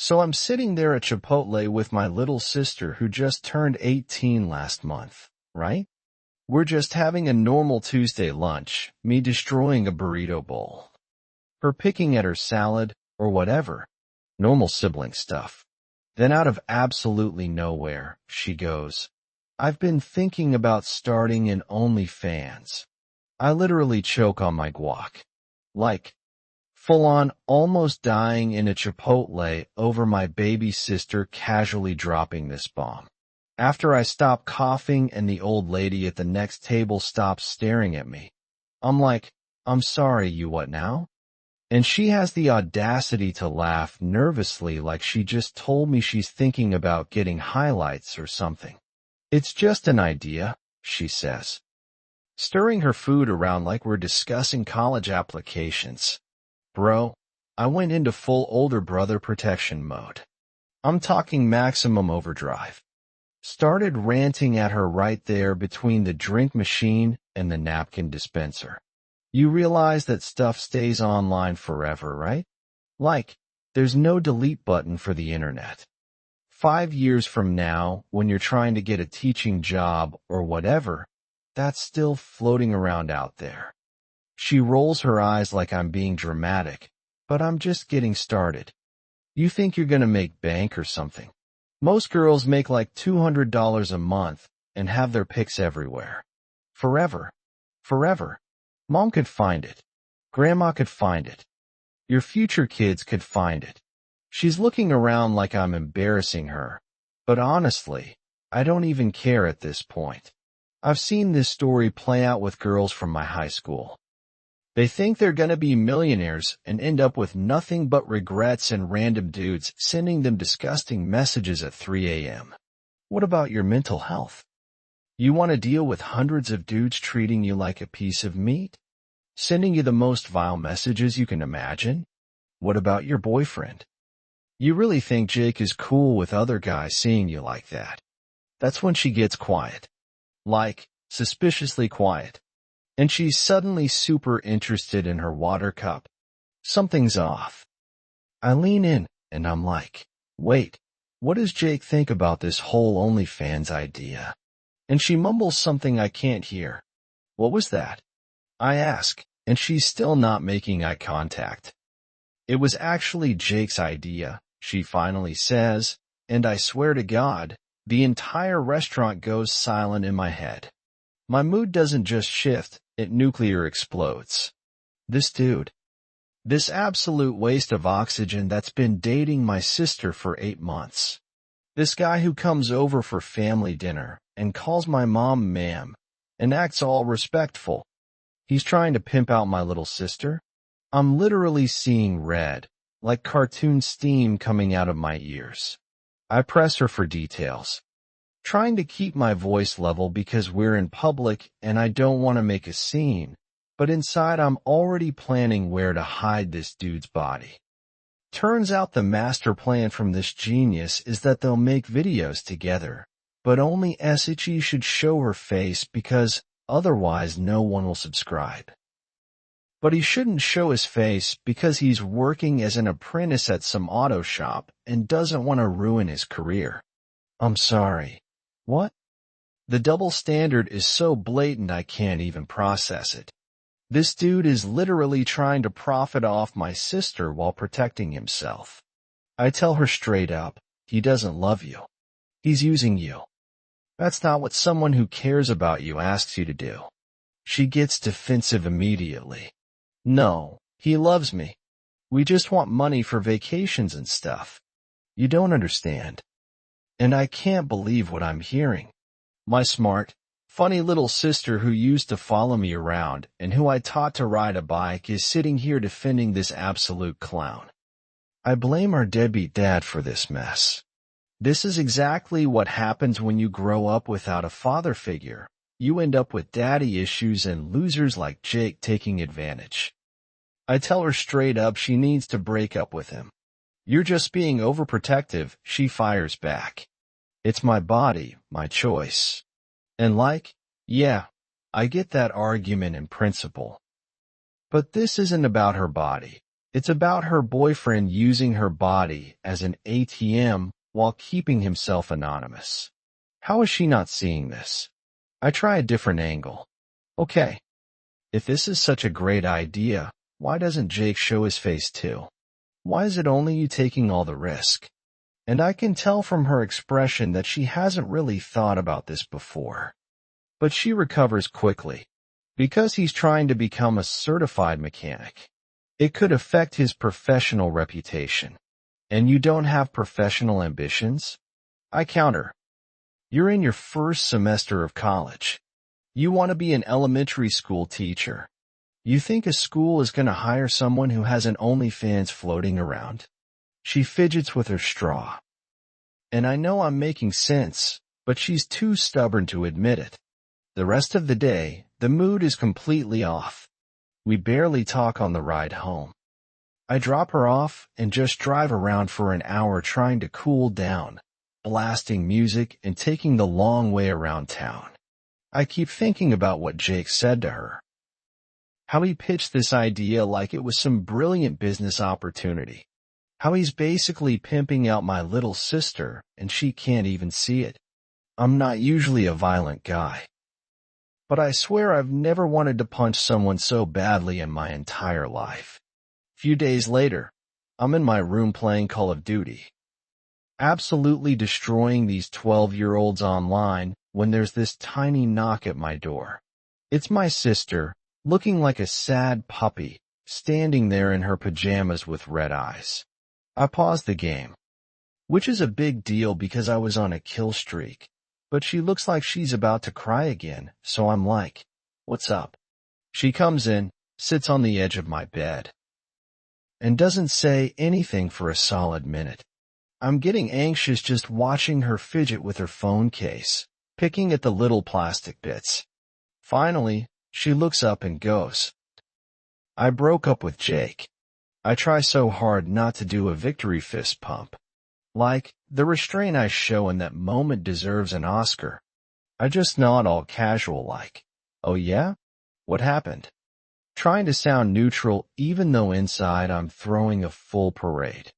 So I'm sitting there at Chipotle with my little sister who just turned 18 last month, right? We're just having a normal Tuesday lunch, me destroying a burrito bowl, her picking at her salad or whatever, normal sibling stuff. Then out of absolutely nowhere, she goes, "I've been thinking about starting an OnlyFans." I literally choke on my guac. Like, full on, almost dying in a Chipotle over my baby sister casually dropping this bomb. After I stop coughing and the old lady at the next table stops staring at me, I'm like, "I'm sorry, you what now?" And she has the audacity to laugh nervously like she just told me she's thinking about getting highlights or something. "It's just an idea," she says, stirring her food around like we're discussing college applications. Bro, I went into full older brother protection mode. I'm talking maximum overdrive. Started ranting at her right there between the drink machine and the napkin dispenser. You realize that stuff stays online forever, right? Like, there's no delete button for the internet. 5 years from now, when you're trying to get a teaching job or whatever, that's still floating around out there. She rolls her eyes like I'm being dramatic, but I'm just getting started. You think you're gonna make bank or something? Most girls make like $200 a month and have their pics everywhere. Forever. Forever. Mom could find it. Grandma could find it. Your future kids could find it. She's looking around like I'm embarrassing her. But honestly, I don't even care at this point. I've seen this story play out with girls from my high school. They think they're gonna be millionaires and end up with nothing but regrets and random dudes sending them disgusting messages at 3 a.m. What about your mental health? You want to deal with hundreds of dudes treating you like a piece of meat? Sending you the most vile messages you can imagine? What about your boyfriend? You really think Jake is cool with other guys seeing you like that? That's when she gets quiet. Like, suspiciously quiet. And she's suddenly super interested in her water cup. Something's off. I lean in, and I'm like, wait, what does Jake think about this whole OnlyFans idea? And she mumbles something I can't hear. What was that? I ask, and she's still not making eye contact. It was actually Jake's idea, she finally says, and I swear to God, the entire restaurant goes silent in my head. My mood doesn't just shift, it nuclear explodes. This dude. This absolute waste of oxygen that's been dating my sister for 8 months. This guy who comes over for family dinner and calls my mom ma'am and acts all respectful. He's trying to pimp out my little sister. I'm literally seeing red, like cartoon steam coming out of my ears. I press her for details, trying to keep my voice level because we're in public and I don't want to make a scene, but inside I'm already planning where to hide this dude's body. Turns out the master plan from this genius is that they'll make videos together, but only SHE should show her face because otherwise no one will subscribe. But he shouldn't show his face because he's working as an apprentice at some auto shop and doesn't want to ruin his career. I'm sorry. What? The double standard is so blatant I can't even process it. This dude is literally trying to profit off my sister while protecting himself. I tell her straight up, he doesn't love you. He's using you. That's not what someone who cares about you asks you to do. She gets defensive immediately. No, he loves me. We just want money for vacations and stuff. You don't understand. And I can't believe what I'm hearing. My smart, funny little sister who used to follow me around and who I taught to ride a bike is sitting here defending this absolute clown. I blame our deadbeat dad for this mess. This is exactly what happens when you grow up without a father figure. You end up with daddy issues and losers like Jake taking advantage. I tell her straight up she needs to break up with him. You're just being overprotective, she fires back. It's my body, my choice. And like, yeah, I get that argument in principle. But this isn't about her body. It's about her boyfriend using her body as an ATM while keeping himself anonymous. How is she not seeing this? I try a different angle. Okay, if this is such a great idea, why doesn't Jake show his face too? Why is it only you taking all the risk? And I can tell from her expression that she hasn't really thought about this before. But she recovers quickly. Because he's trying to become a certified mechanic. It could affect his professional reputation. And you don't have professional ambitions? I counter. You're in your first semester of college. You want to be an elementary school teacher. You think a school is going to hire someone who has an OnlyFans floating around? She fidgets with her straw. And I know I'm making sense, but she's too stubborn to admit it. The rest of the day, the mood is completely off. We barely talk on the ride home. I drop her off and just drive around for an hour trying to cool down, blasting music and taking the long way around town. I keep thinking about what Jake said to her. How he pitched this idea like it was some brilliant business opportunity. How he's basically pimping out my little sister and she can't even see it. I'm not usually a violent guy. But I swear I've never wanted to punch someone so badly in my entire life. Few days later, I'm in my room playing Call of Duty. Absolutely destroying these 12-year-olds online when there's this tiny knock at my door. It's my sister, looking like a sad puppy, standing there in her pajamas with red eyes. I pause the game, which is a big deal because I was on a kill streak. But she looks like she's about to cry again, so I'm like, what's up? She comes in, sits on the edge of my bed, and doesn't say anything for a solid minute. I'm getting anxious just watching her fidget with her phone case, picking at the little plastic bits. Finally, she looks up and goes, I broke up with Jake. I try so hard not to do a victory fist pump. Like, the restraint I show in that moment deserves an Oscar. I just nod all casual like, oh yeah? What happened? Trying to sound neutral even though inside I'm throwing a full parade.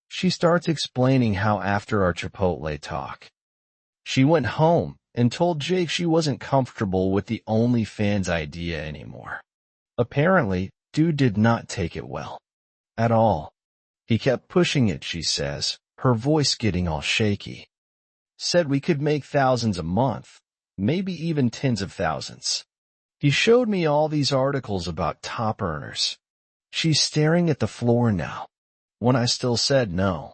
She starts explaining how after our Chipotle talk, she went home and told Jake she wasn't comfortable with the OnlyFans idea anymore. Apparently, dude did not take it well. At all. He kept pushing it, she says, her voice getting all shaky. Said we could make thousands a month, maybe even tens of thousands. He showed me all these articles about top earners. She's staring at the floor now, when I still said no.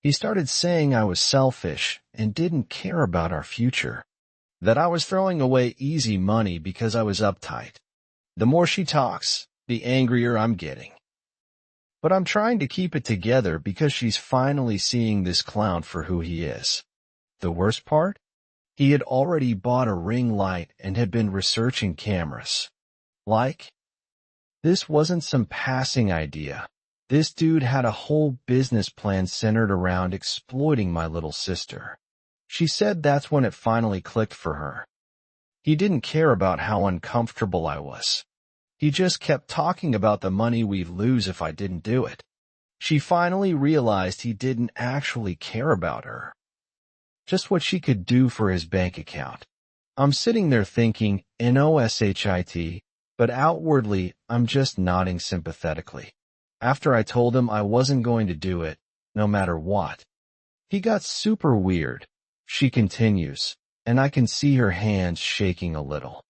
He started saying I was selfish and didn't care about our future, that I was throwing away easy money because I was uptight. The more she talks, the angrier I'm getting. But I'm trying to keep it together because she's finally seeing this clown for who he is. The worst part? He had already bought a ring light and had been researching cameras. Like, this wasn't some passing idea. This dude had a whole business plan centered around exploiting my little sister. She said that's when it finally clicked for her. He didn't care about how uncomfortable I was. He just kept talking about the money we'd lose if I didn't do it. She finally realized he didn't actually care about her. Just what she could do for his bank account. I'm sitting there thinking, NOSHIT, but outwardly, I'm just nodding sympathetically. After I told him I wasn't going to do it, no matter what. He got super weird, she continues, and I can see her hands shaking a little.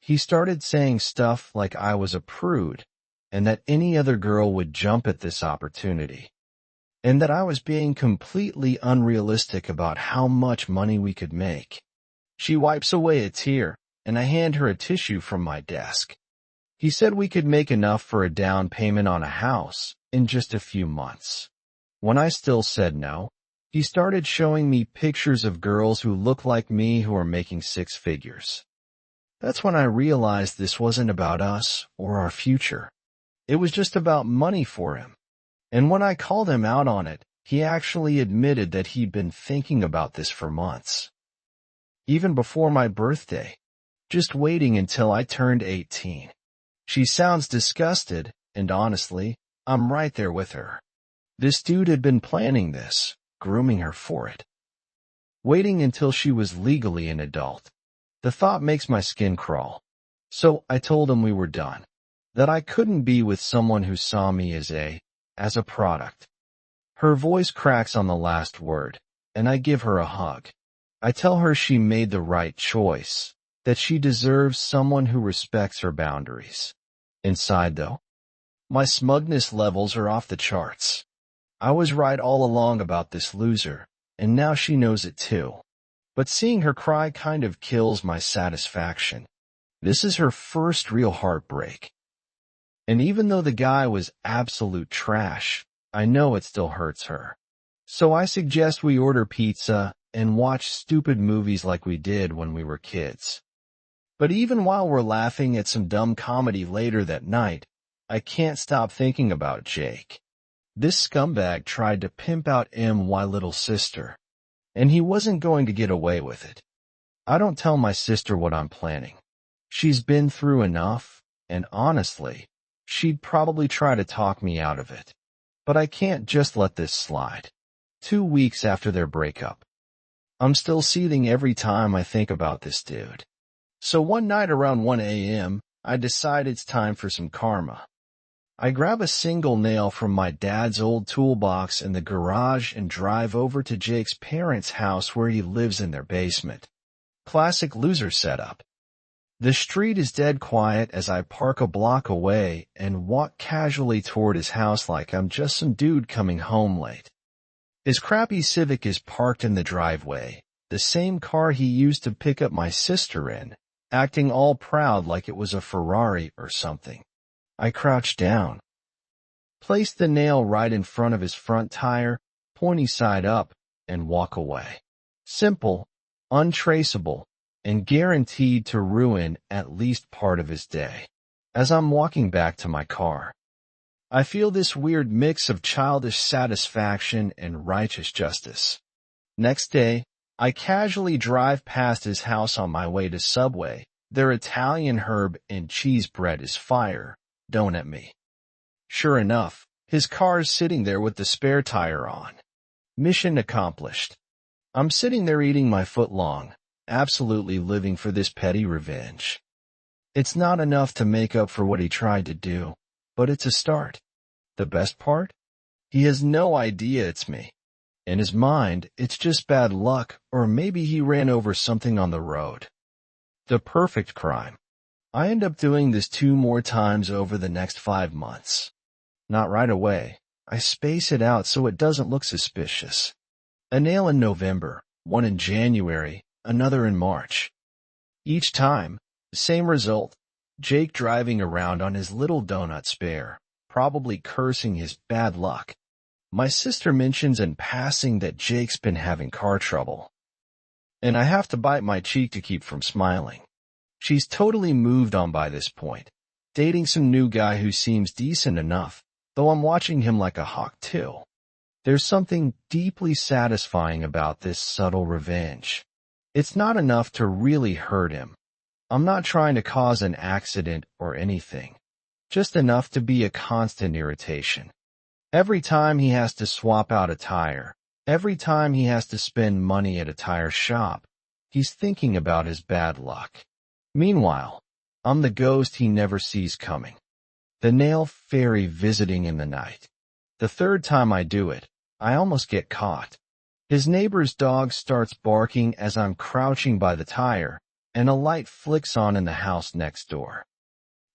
He started saying stuff like I was a prude, and that any other girl would jump at this opportunity, and that I was being completely unrealistic about how much money we could make. She wipes away a tear, and I hand her a tissue from my desk. He said we could make enough for a down payment on a house in just a few months. When I still said no, he started showing me pictures of girls who look like me who are making six figures. That's when I realized this wasn't about us or our future. It was just about money for him. And when I called him out on it, he actually admitted that he'd been thinking about this for months. Even before my birthday, just waiting until I turned 18. She sounds disgusted, and honestly, I'm right there with her. This dude had been planning this, grooming her for it, waiting until she was legally an adult. The thought makes my skin crawl. So I told him we were done, that I couldn't be with someone who saw me as a product. Her voice cracks on the last word, and I give her a hug. I tell her she made the right choice, that she deserves someone who respects her boundaries. Inside, though, my smugness levels are off the charts. I was right all along about this loser, and now she knows it too. But seeing her cry kind of kills my satisfaction. This is her first real heartbreak. And even though the guy was absolute trash, I know it still hurts her. So I suggest we order pizza and watch stupid movies like we did when we were kids. But even while we're laughing at some dumb comedy later that night, I can't stop thinking about Jake. This scumbag tried to pimp out my little sister, and he wasn't going to get away with it. I don't tell my sister what I'm planning. She's been through enough, and honestly, she'd probably try to talk me out of it. But I can't just let this slide. 2 weeks after their breakup, I'm still seething every time I think about this dude. So one night around 1 a.m., I decide it's time for some karma. I grab a single nail from my dad's old toolbox in the garage and drive over to Jake's parents' house where he lives in their basement. Classic loser setup. The street is dead quiet as I park a block away and walk casually toward his house like I'm just some dude coming home late. His crappy Civic is parked in the driveway, the same car he used to pick up my sister in, acting all proud like it was a Ferrari or something. I crouch down, place the nail right in front of his front tire, pointy side up, and walk away. Simple, untraceable, and guaranteed to ruin at least part of his day. As I'm walking back to my car, I feel this weird mix of childish satisfaction and righteous justice. Next day, I casually drive past his house on my way to Subway. Their Italian herb and cheese bread is fire. Don't at me. Sure enough, his car's sitting there with the spare tire on. Mission accomplished. I'm sitting there eating my footlong, absolutely living for this petty revenge. It's not enough to make up for what he tried to do, but it's a start. The best part? He has no idea it's me. In his mind, it's just bad luck, or maybe he ran over something on the road. The perfect crime. I end up doing this 2 more times over the next 5 months. Not right away. I space it out so it doesn't look suspicious. A nail in November, one in January, another in March. Each time, same result. Jake driving around on his little donut spare, probably cursing his bad luck. My sister mentions in passing that Jake's been having car trouble, and I have to bite my cheek to keep from smiling. She's totally moved on by this point, dating some new guy who seems decent enough, though I'm watching him like a hawk too. There's something deeply satisfying about this subtle revenge. It's not enough to really hurt him. I'm not trying to cause an accident or anything, just enough to be a constant irritation. Every time he has to swap out a tire, every time he has to spend money at a tire shop, he's thinking about his bad luck. Meanwhile, I'm the ghost he never sees coming. The nail fairy visiting in the night. The 3rd time I do it, I almost get caught. His neighbor's dog starts barking as I'm crouching by the tire, and a light flicks on in the house next door.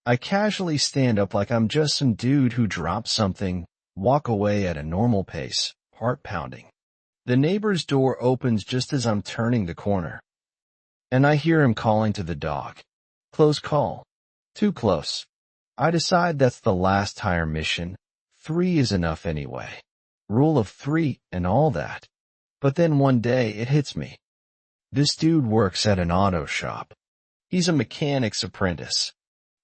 I casually stand up like I'm just some dude who dropped something, walk away at a normal pace, heart pounding. The neighbor's door opens just as I'm turning the corner, and I hear him calling to the dog. Close call. Too close. I decide that's the last tire mission. 3 is enough anyway. Rule of 3 and all that. But then one day it hits me. This dude works at an auto shop. He's a mechanic's apprentice.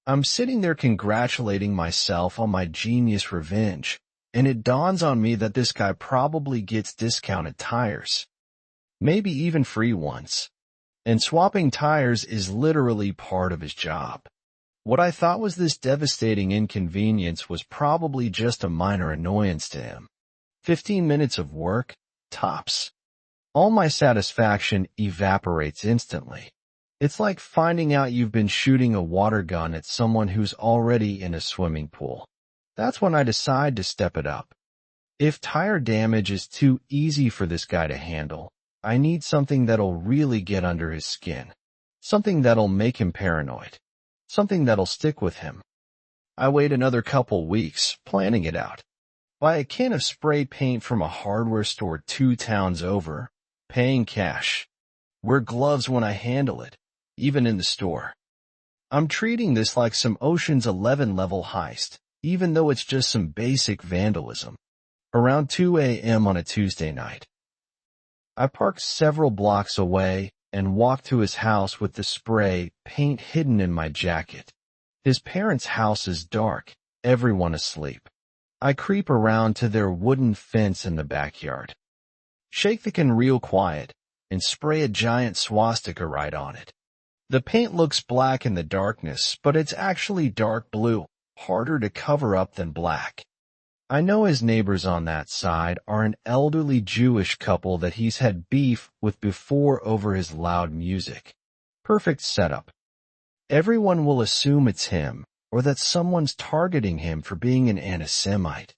I'm sitting there congratulating myself on my genius revenge, and it dawns on me that this guy probably gets discounted tires. Maybe even free ones. And swapping tires is literally part of his job. What I thought was this devastating inconvenience was probably just a minor annoyance to him. 15 minutes of work, tops. All my satisfaction evaporates instantly. It's like finding out you've been shooting a water gun at someone who's already in a swimming pool. That's when I decide to step it up. If tire damage is too easy for this guy to handle, I need something that'll really get under his skin. Something that'll make him paranoid. Something that'll stick with him. I wait another couple weeks, planning it out. Buy a can of spray paint from a hardware store 2 towns over, paying cash. Wear gloves when I handle it, even in the store. I'm treating this like some Ocean's 11 level heist, even though it's just some basic vandalism. Around 2 a.m. on a Tuesday night. I park several blocks away and walk to his house with the spray paint hidden in my jacket. His parents' house is dark, everyone asleep. I creep around to their wooden fence in the backyard. Shake the can real quiet and spray a giant swastika right on it. The paint looks black in the darkness, but it's actually dark blue, harder to cover up than black. I know his neighbors on that side are an elderly Jewish couple that he's had beef with before over his loud music. Perfect setup. Everyone will assume it's him, or that someone's targeting him for being an anti-Semite.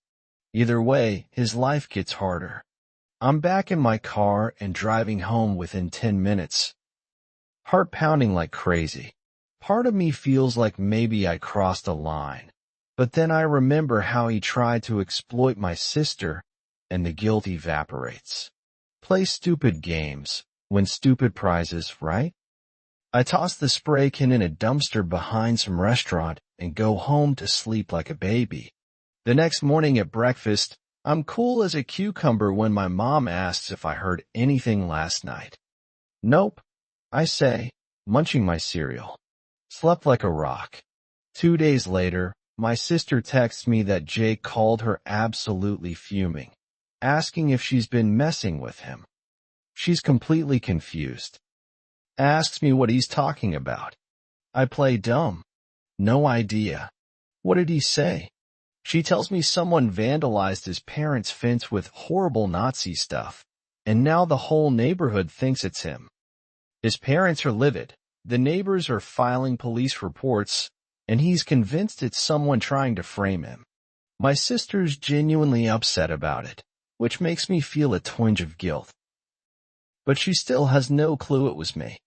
Either way, his life gets harder. I'm back in my car and driving home within 10 minutes. Heart pounding like crazy. Part of me feels like maybe I crossed a line. But then I remember how he tried to exploit my sister, and the guilt evaporates. Play stupid games, win stupid prizes, right? I toss the spray can in a dumpster behind some restaurant and go home to sleep like a baby. The next morning at breakfast, I'm cool as a cucumber when my mom asks if I heard anything last night. Nope, I say, munching my cereal. Slept like a rock. 2 days later, my sister texts me that Jake called her absolutely fuming, asking if she's been messing with him. She's completely confused. Asks me what he's talking about. I play dumb. No idea. What did he say? She tells me someone vandalized his parents' fence with horrible Nazi stuff, and now the whole neighborhood thinks it's him. His parents are livid. The neighbors are filing police reports, and he's convinced it's someone trying to frame him. My sister's genuinely upset about it, which makes me feel a twinge of guilt. But she still has no clue it was me.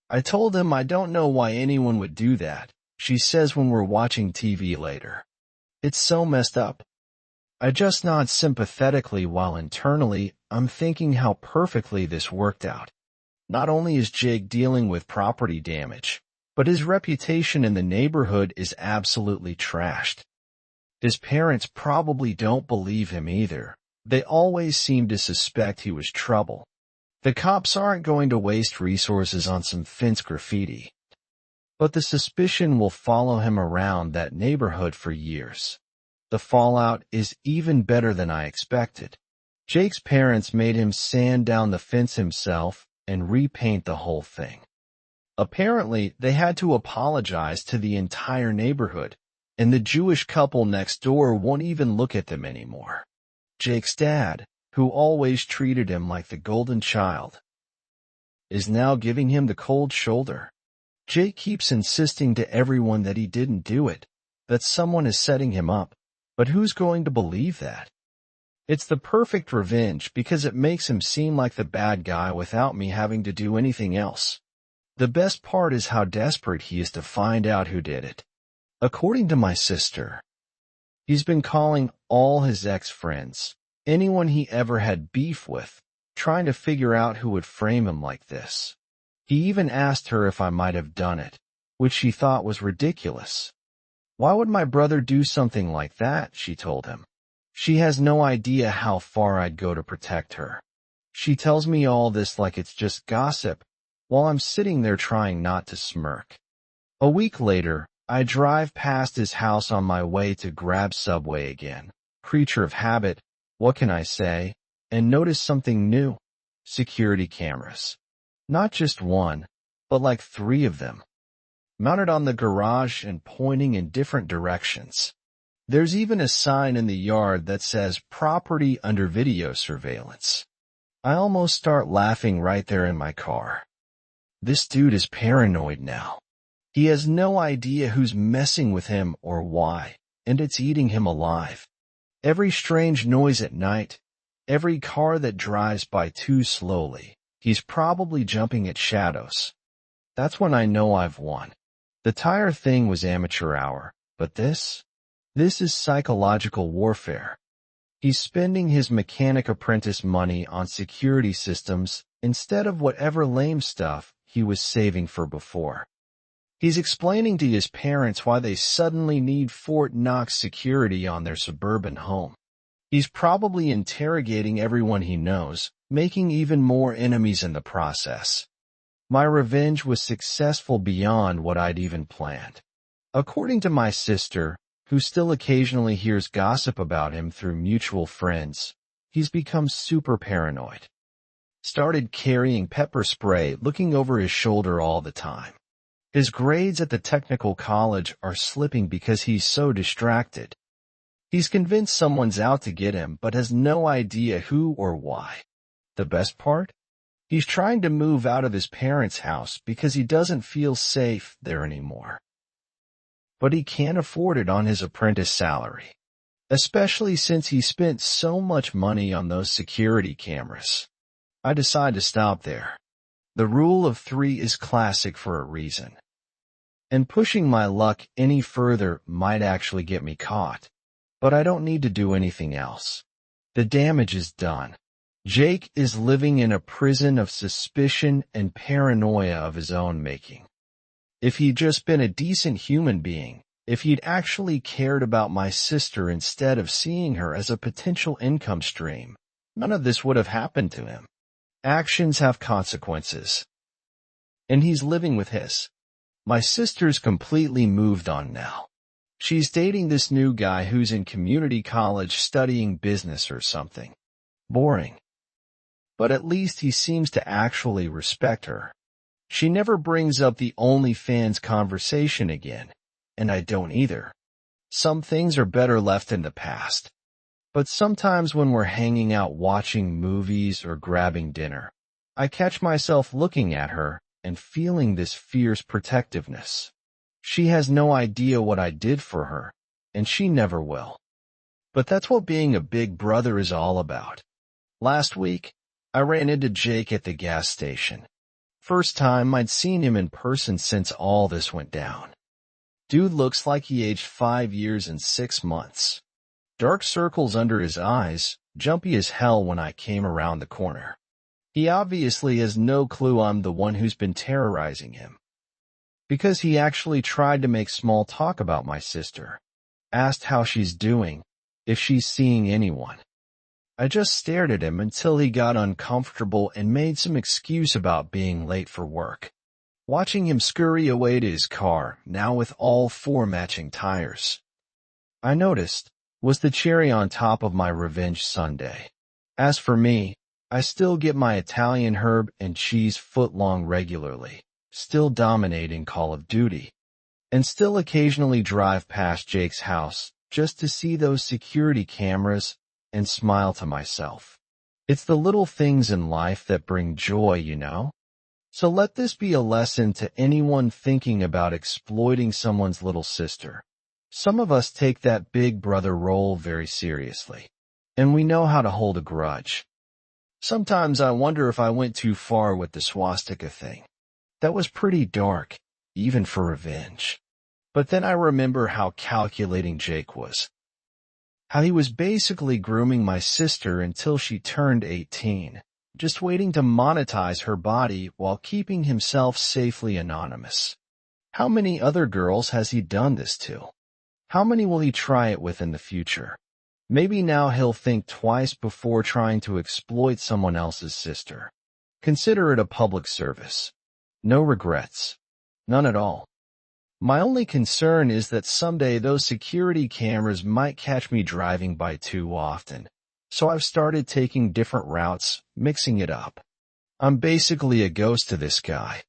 I told him I don't know why anyone would do that, she says when we're watching TV later. It's so messed up. I just nod sympathetically while internally I'm thinking how perfectly this worked out. Not only is Jake dealing with property damage, but his reputation in the neighborhood is absolutely trashed. His parents probably don't believe him either. They always seem to suspect he was trouble. The cops aren't going to waste resources on some fence graffiti. But the suspicion will follow him around that neighborhood for years. The fallout is even better than I expected. Jake's parents made him sand down the fence himself and repaint the whole thing. Apparently, they had to apologize to the entire neighborhood, and the Jewish couple next door won't even look at them anymore. Jake's dad, who always treated him like the golden child, is now giving him the cold shoulder. Jake keeps insisting to everyone that he didn't do it, that someone is setting him up, but who's going to believe that? It's the perfect revenge because it makes him seem like the bad guy without me having to do anything else. The best part is how desperate he is to find out who did it. According to my sister, he's been calling all his ex-friends, anyone he ever had beef with, trying to figure out who would frame him like this. He even asked her if I might have done it, which she thought was ridiculous. Why would my brother do something like that, she told him. She has no idea how far I'd go to protect her. She tells me all this like it's just gossip, while I'm sitting there trying not to smirk. A week later, I drive past his house on my way to grab Subway again. Creature of habit, what can I say? And notice something new. Security cameras. Not just one, but like 3 of them. mounted on the garage and pointing in different directions. There's even a sign in the yard that says property under video surveillance. I almost start laughing right there in my car. This dude is paranoid now. He has no idea who's messing with him or why, and it's eating him alive. Every strange noise at night, every car that drives by too slowly, he's probably jumping at shadows. That's when I know I've won. The tire thing was amateur hour, but this is psychological warfare. He's spending his mechanic apprentice money on security systems instead of whatever lame stuff he was saving for before. He's explaining to his parents why they suddenly need Fort Knox security on their suburban home. He's probably interrogating everyone he knows, making even more enemies in the process. My revenge was successful beyond what I'd even planned. According to my sister, who still occasionally hears gossip about him through mutual friends, he's become super paranoid. Started carrying pepper spray, looking over his shoulder all the time. His grades at the technical college are slipping because he's so distracted. He's convinced someone's out to get him, but has no idea who or why. The best part? He's trying to move out of his parents' house because he doesn't feel safe there anymore. But he can't afford it on his apprentice salary, especially since he spent so much money on those security cameras. I decide to stop there. The rule of 3 is classic for a reason. And pushing my luck any further might actually get me caught. But I don't need to do anything else. The damage is done. Jake is living in a prison of suspicion and paranoia of his own making. If he'd just been a decent human being, if he'd actually cared about my sister instead of seeing her as a potential income stream, none of this would have happened to him. Actions have consequences. And he's living with his. My sister's completely moved on now. She's dating this new guy who's in community college studying business or something. Boring. But at least he seems to actually respect her. She never brings up the OnlyFans conversation again, and I don't either. Some things are better left in the past. But sometimes when we're hanging out watching movies or grabbing dinner, I catch myself looking at her and feeling this fierce protectiveness. She has no idea what I did for her, and she never will. But that's what being a big brother is all about. Last week, I ran into Jake at the gas station. First time I'd seen him in person since all this went down. Dude looks like he aged 5 years and 6 months. Dark circles under his eyes, jumpy as hell when I came around the corner. He obviously has no clue I'm the one who's been terrorizing him. Because he actually tried to make small talk about my sister. Asked how she's doing, if she's seeing anyone. I just stared at him until he got uncomfortable and made some excuse about being late for work. Watching him scurry away to his car, now with all 4 matching tires. I noticed, was the cherry on top of my revenge sundae. As for me, I still get my Italian herb and cheese footlong regularly, still dominating Call of Duty, and still occasionally drive past Jake's house just to see those security cameras and smile to myself. It's the little things in life that bring joy, you know? So let this be a lesson to anyone thinking about exploiting someone's little sister. Some of us take that big brother role very seriously, and we know how to hold a grudge. Sometimes I wonder if I went too far with the swastika thing. That was pretty dark, even for revenge. But then I remember how calculating Jake was. How he was basically grooming my sister until she turned 18, just waiting to monetize her body while keeping himself safely anonymous. How many other girls has he done this to? How many will he try it with in the future? Maybe now he'll think twice before trying to exploit someone else's sister. Consider it a public service. No regrets. None at all. My only concern is that someday those security cameras might catch me driving by too often. So I've started taking different routes, mixing it up. I'm basically a ghost to this guy.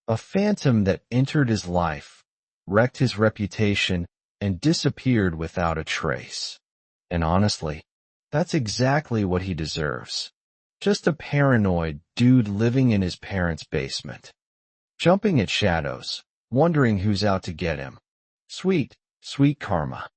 A phantom that entered his life, wrecked his reputation, and disappeared without a trace. And honestly, that's exactly what he deserves. Just a paranoid dude living in his parents' basement, jumping at shadows, wondering who's out to get him. Sweet, sweet karma.